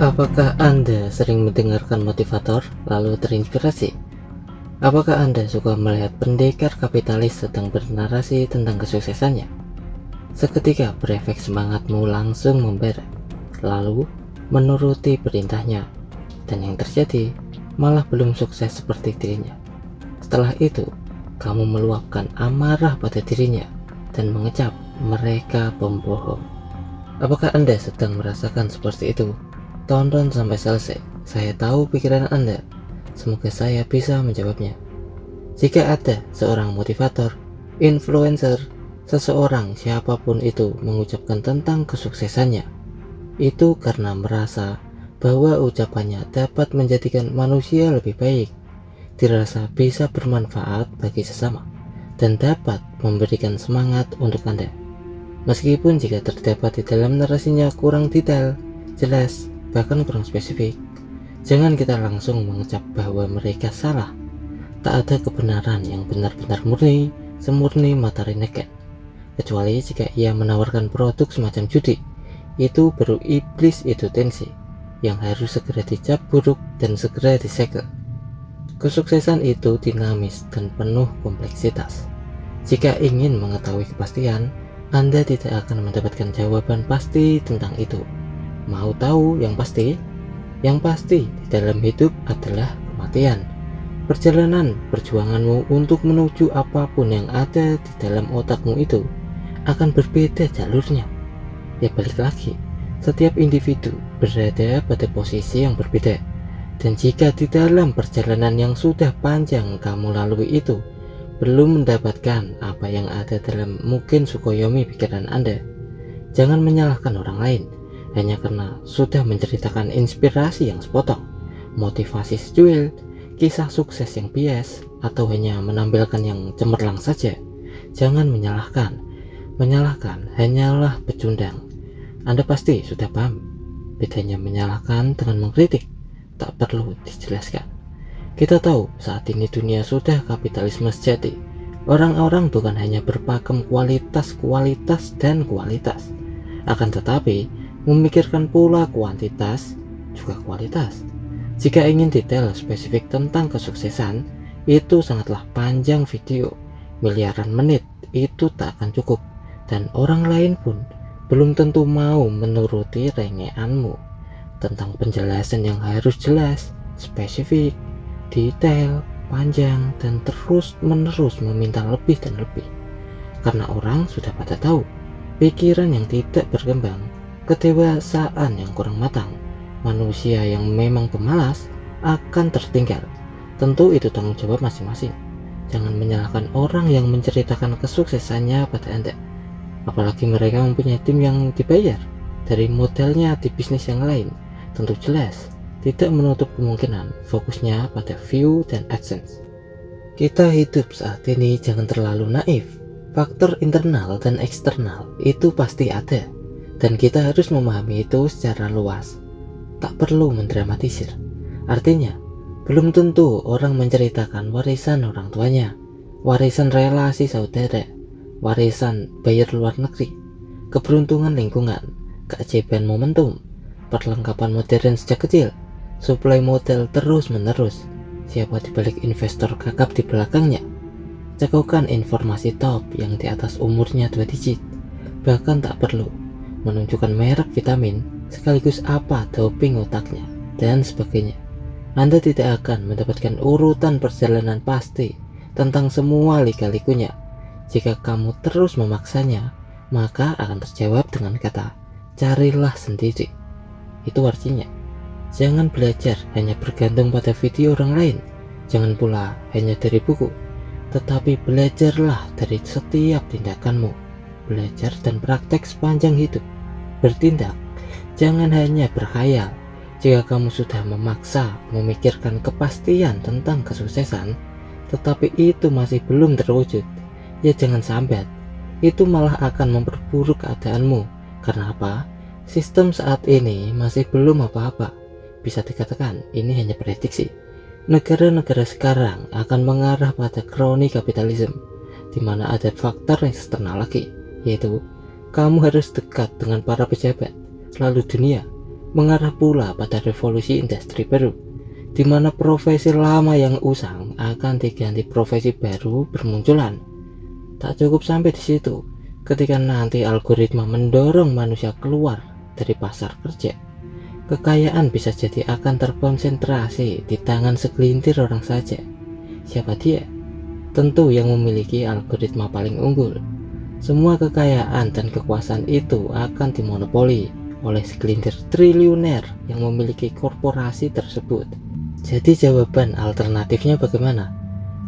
Apakah Anda sering mendengarkan motivator lalu terinspirasi? Apakah Anda suka melihat pendekar kapitalis sedang bernarasi tentang kesuksesannya? Seketika berefek semangatmu langsung membara, lalu menuruti perintahnya, dan yang terjadi malah belum sukses seperti dirinya. Setelah itu, kamu meluapkan amarah pada dirinya dan mengecap mereka pembohong. Apakah Anda sedang merasakan seperti itu? Tonton sampai selesai, saya tahu pikiran Anda. Semoga saya bisa menjawabnya. Jika ada seorang motivator, influencer, seseorang siapapun itu mengucapkan tentang kesuksesannya, itu karena merasa bahwa ucapannya dapat menjadikan manusia lebih baik, dirasa bisa bermanfaat bagi sesama, dan dapat memberikan semangat untuk Anda. Meskipun jika terdapat di dalam narasinya kurang detail, jelas, bahkan kurang spesifik, jangan kita langsung mengecap bahwa mereka salah. Tak ada kebenaran yang benar-benar murni, semurni matahari naked, kecuali jika ia menawarkan produk semacam judi. Itu baru iblis itu tensi, yang harus segera dicap buruk dan segera disegel. Kesuksesan itu dinamis dan penuh kompleksitas. Jika ingin mengetahui kepastian, Anda tidak akan mendapatkan jawaban pasti tentang itu. Mau tahu yang pasti? Yang pasti di dalam hidup adalah kematian. Perjalanan perjuanganmu untuk menuju apapun yang ada di dalam otakmu itu akan berbeda jalurnya. Ya balik lagi, setiap individu berada pada posisi yang berbeda. Dan jika di dalam perjalanan yang sudah panjang kamu lalui itu belum mendapatkan apa yang ada dalam mungkin Sukoyomi pikiran Anda, jangan menyalahkan orang lain hanya karena sudah menceritakan inspirasi yang sepotong, motivasi secuil, kisah sukses yang bias, atau hanya menampilkan yang cemerlang saja. Jangan menyalahkan. Menyalahkan hanyalah pecundang. Anda pasti sudah paham bedanya menyalahkan dengan mengkritik. Tak perlu dijelaskan. Kita tahu saat ini dunia sudah kapitalisme sejati. Orang-orang bukan hanya berpakem kualitas, akan tetapi memikirkan pula kuantitas juga kualitas. Jika ingin detail spesifik tentang kesuksesan, itu sangatlah panjang video, miliaran menit, itu tak akan cukup, dan orang lain pun belum tentu mau menuruti rengeanmu tentang penjelasan yang harus jelas, spesifik, detail, panjang, dan terus-menerus meminta lebih dan lebih. Karena orang sudah pada tahu, pikiran yang tidak berkembang, kedewasaan yang kurang matang, manusia yang memang pemalas akan tertinggal. Tentu itu tanggung jawab masing-masing. Jangan menyalahkan orang yang menceritakan kesuksesannya pada Anda. Apalagi mereka mempunyai tim yang dibayar dari modelnya di bisnis yang lain. Tentu jelas tidak menutup kemungkinan fokusnya pada view dan AdSense. Kita hidup saat ini jangan terlalu naif. Faktor internal dan eksternal itu pasti ada, dan kita harus memahami itu secara luas. Tak perlu mendramatisir. Artinya, belum tentu orang menceritakan warisan orang tuanya, warisan relasi saudara, warisan bayar luar negeri, keberuntungan lingkungan, keajaiban momentum, perlengkapan modern sejak kecil, suplai modal terus-menerus, siapa dibalik investor kakap di belakangnya, cekaukan informasi top yang di atas umurnya 2 digit, bahkan tak perlu menunjukkan merek vitamin sekaligus apa doping otaknya dan sebagainya. Anda tidak akan mendapatkan urutan perjalanan pasti tentang semua lika-likunya. Jika kamu terus memaksanya, maka akan terjawab dengan kata carilah sendiri. Itu artinya jangan belajar hanya bergantung pada video orang lain, jangan pula hanya dari buku, tetapi belajarlah dari setiap tindakanmu. Belajar dan praktek sepanjang hidup. Bertindak, jangan hanya berkhayal. Jika kamu sudah memaksa memikirkan kepastian tentang kesuksesan, tetapi itu masih belum terwujud, ya jangan sambat. Itu malah akan memperburuk keadaanmu. Karena apa? Sistem saat ini masih belum apa-apa. Bisa dikatakan ini hanya prediksi. Negara-negara sekarang akan mengarah pada kroni kapitalisme, di mana ada faktor eksternal lagi, yaitu kamu harus dekat dengan para pejabat, lalu dunia, mengarah pula pada revolusi industri baru, di mana profesi lama yang usang akan diganti profesi baru bermunculan. Tak cukup sampai di situ, ketika nanti algoritma mendorong manusia keluar dari pasar kerja, kekayaan bisa jadi akan terkonsentrasi di tangan segelintir orang saja. Siapa dia? Tentu yang memiliki algoritma paling unggul. Semua kekayaan dan kekuasaan itu akan dimonopoli oleh segelintir triliuner yang memiliki korporasi tersebut. Jadi jawaban alternatifnya bagaimana?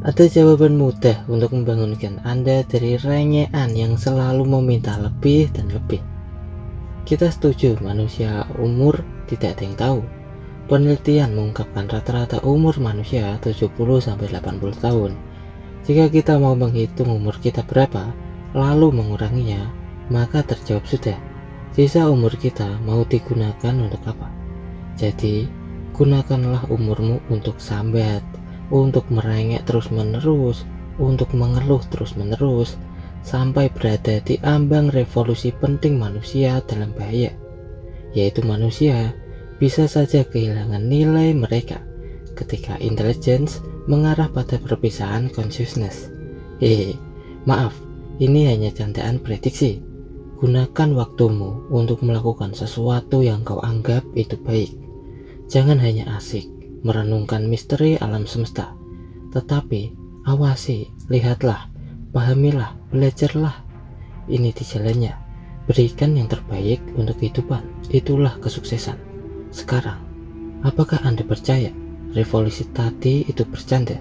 Ada jawaban mudah untuk membangunkan Anda dari rengean yang selalu meminta lebih dan lebih. Kita setuju manusia umur tidak ada yang tahu. Penelitian mengungkapkan rata-rata umur manusia 70-80 tahun. Jika kita mau menghitung umur kita berapa, lalu menguranginya, maka terjawab sudah. Sisa umur kita mau digunakan untuk apa? Jadi, gunakanlah umurmu untuk sambat, untuk merengek terus-menerus, untuk mengeluh terus-menerus, sampai berada di ambang revolusi penting manusia dalam bahaya, yaitu manusia bisa saja kehilangan nilai mereka ketika intelligence mengarah pada perpisahan consciousness. Maaf, ini hanya candaan prediksi. Gunakan waktumu untuk melakukan sesuatu yang kau anggap itu baik. Jangan hanya asik merenungkan misteri alam semesta, tetapi awasi, lihatlah, pahamilah, belajarlah. Ini di jalannya. Berikan yang terbaik untuk kehidupan. Itulah kesuksesan. Sekarang, apakah Anda percaya revolusi tadi itu bercanda?